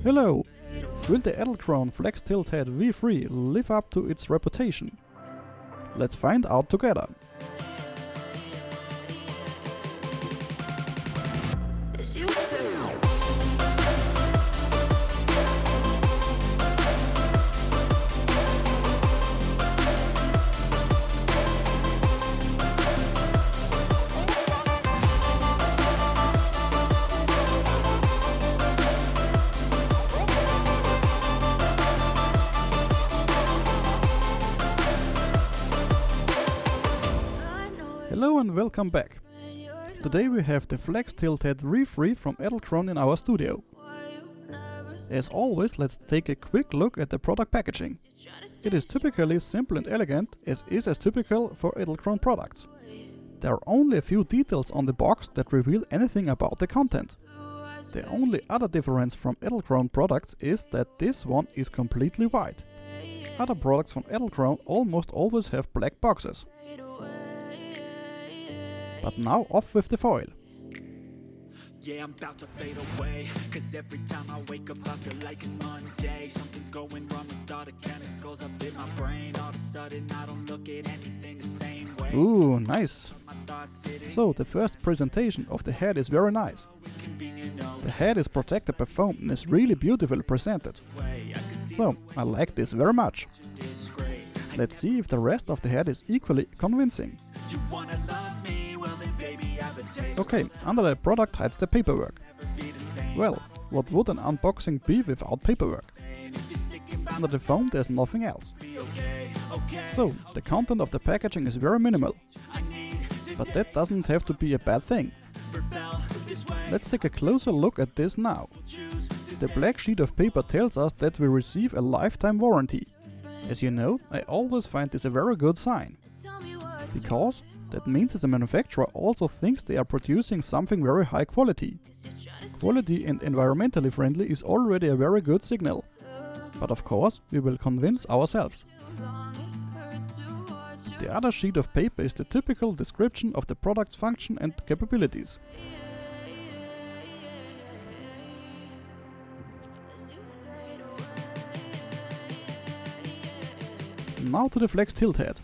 Hello! Will the Edelkrone FlexTilt head V3 live up to its reputation? Let's find out together. Hello and welcome back. Today we have the FlexTilt head V3 from Edelkrone in our studio. As always, let's take a quick look at the product packaging. It is typically simple and elegant, as is as typical for Edelkrone products. There are only a few details on the box that reveal anything about the content. The only other difference from Edelkrone products is that this one is completely white. Other products from Edelkrone almost always have black boxes. But now off with the foil. Yeah, I'm about to fade away, cause every time I wake up I feel like it's Monday. Something's going wrong with all the chemicals up in my brain. All of a sudden I don't look at anything the same way. Ooh, nice. So the first presentation of the head is very nice. The head is protected by foam and is really beautifully presented. So I like this very much. Let's see if the rest of the head is equally convincing. Okay, under the product hides the paperwork. Well, what would an unboxing be without paperwork? Under the foam there's nothing else. So, the content of the packaging is very minimal. But that doesn't have to be a bad thing. Let's take a closer look at this now. The black sheet of paper tells us that we receive a lifetime warranty. As you know, I always find this a very good sign. Because that means that the manufacturer also thinks they are producing something very high quality. Quality and environmentally friendly is already a very good signal. But of course, we will convince ourselves. The other sheet of paper is the typical description of the product's function and capabilities. Now to the FlexTilt head.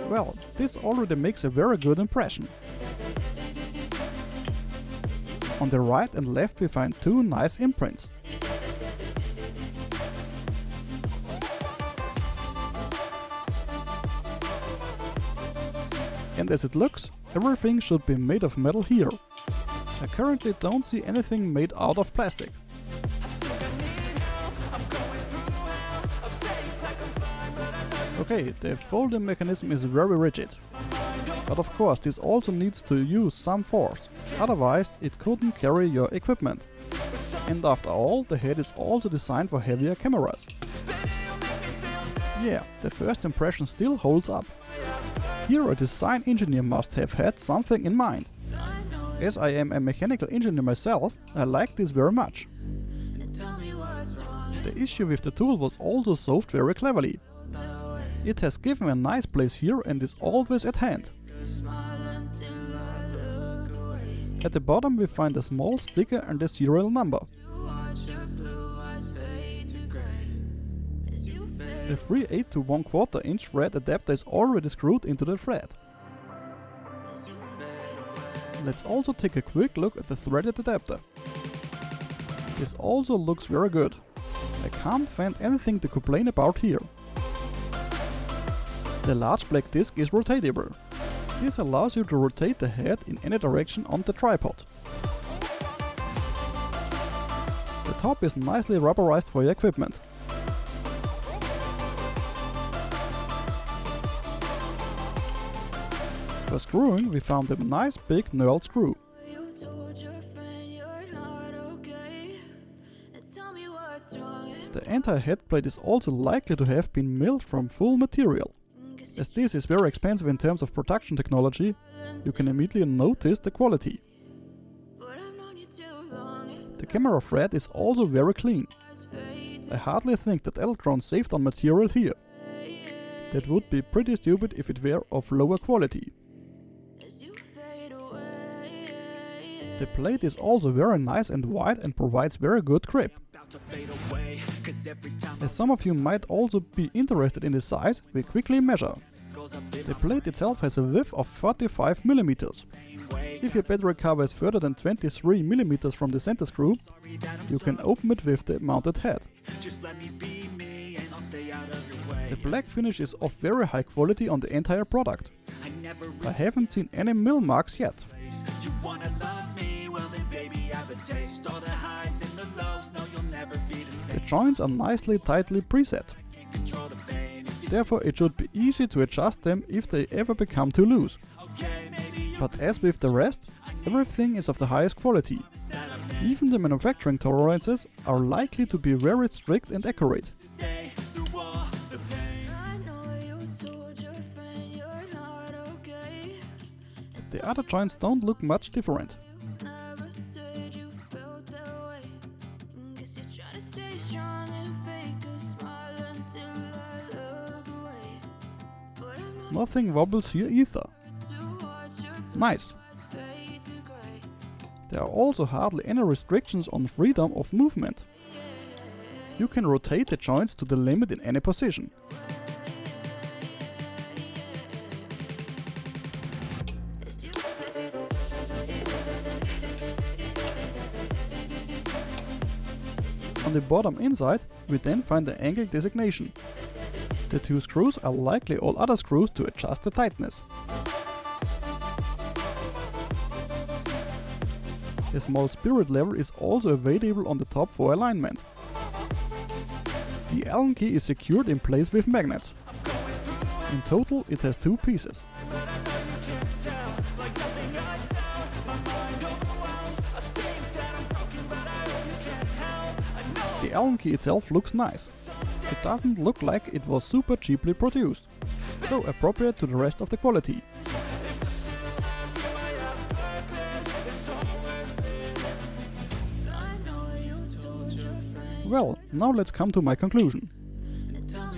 Well, this already makes a very good impression. On the right and left we find two nice imprints. And as it looks, everything should be made of metal here. I currently don't see anything made out of plastic. Okay, the folding mechanism is very rigid. But of course this also needs to use some force, otherwise it couldn't carry your equipment. And after all, the head is also designed for heavier cameras. Yeah, the first impression still holds up. Here a design engineer must have had something in mind. As I am a mechanical engineer myself, I like this very much. The issue with the tool was also solved very cleverly. It has given a nice place here and is always at hand. At the bottom we find a small sticker and a serial number. The 3/8 to 1/4 inch thread adapter is already screwed into the thread. Let's also take a quick look at the threaded adapter. This also looks very good. I can't find anything to complain about here. The large black disc is rotatable. This allows you to rotate the head in any direction on the tripod. The top is nicely rubberized for your equipment. For screwing we found a nice big knurled screw. The entire head plate is also likely to have been milled from full material. As this is very expensive in terms of production technology, you can immediately notice the quality. The camera thread is also very clean. I hardly think that Edelkrone saved on material here. That would be pretty stupid if it were of lower quality. The plate is also very nice and wide and provides very good grip. As some of you might also be interested in the size, we quickly measure. The plate itself has a width of 45 mm. If your battery cover is further than 23 mm from the center screw, you can open it with the mounted head. The black finish is of very high quality on the entire product. I haven't seen any mill marks yet. The joints are nicely tightly preset. Therefore it should be easy to adjust them if they ever become too loose. But as with the rest, everything is of the highest quality. Even the manufacturing tolerances are likely to be very strict and accurate. The other joints don't look much different. Nothing wobbles here either. Nice. There are also hardly any restrictions on freedom of movement. You can rotate the joints to the limit in any position. On the bottom inside, we then find the angle designation. The two screws are likely all other screws to adjust the tightness. A small spirit lever is also available on the top for alignment. The Allen key is secured in place with magnets. In total it has two pieces. The Allen key itself looks nice. It doesn't look like it was super cheaply produced, so appropriate to the rest of the quality. Well, now let's come to my conclusion.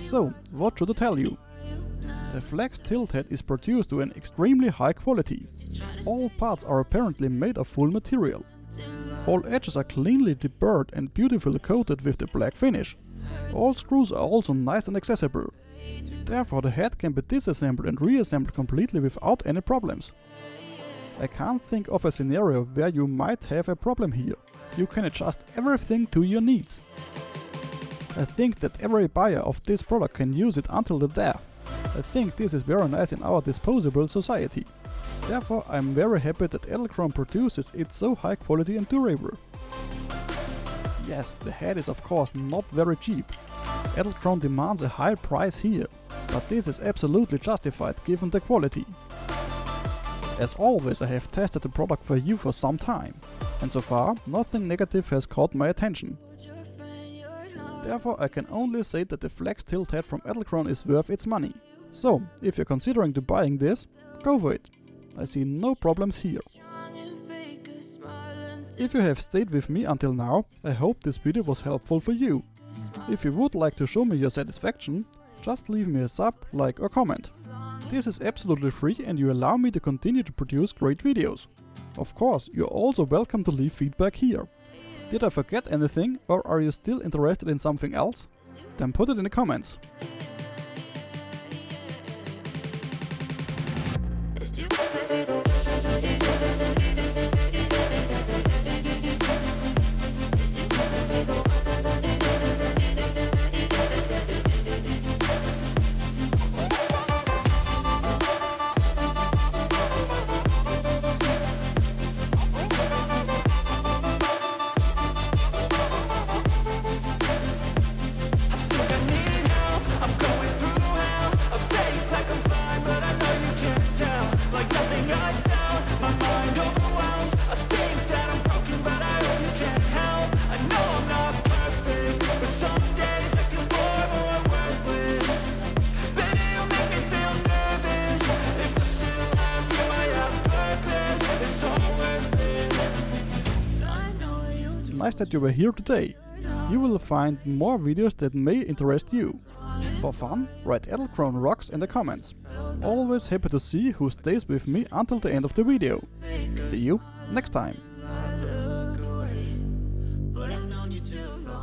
So, what should I tell you? The FlexTilt head is produced to an extremely high quality. All parts are apparently made of full material. All edges are cleanly deburred and beautifully coated with the black finish. All screws are also nice and accessible. Therefore the head can be disassembled and reassembled completely without any problems. I can't think of a scenario where you might have a problem here. You can adjust everything to your needs. I think that every buyer of this product can use it until the death. I think this is very nice in our disposable society. Therefore I'm very happy that Edelkrone produces it so high quality and durable. Yes, the head is of course not very cheap. Edelkrone demands a high price here, but this is absolutely justified given the quality. As always, I have tested the product for you for some time, and so far nothing negative has caught my attention. Therefore I can only say that the FlexTilt head from Edelkrone is worth its money. So, if you're considering to buying this, go for it. I see no problems here. If you have stayed with me until now, I hope this video was helpful for you. If you would like to show me your satisfaction, just leave me a sub, like or comment. This is absolutely free and you allow me to continue to produce great videos. Of course, you're also welcome to leave feedback here. Did I forget anything, or are you still interested in something else? Then put it in the comments. Nice that you were here today. You will find more videos that may interest you. For fun, write Edelkrone rocks in the comments. Always happy to see who stays with me until the end of the video. See you next time. known you too long.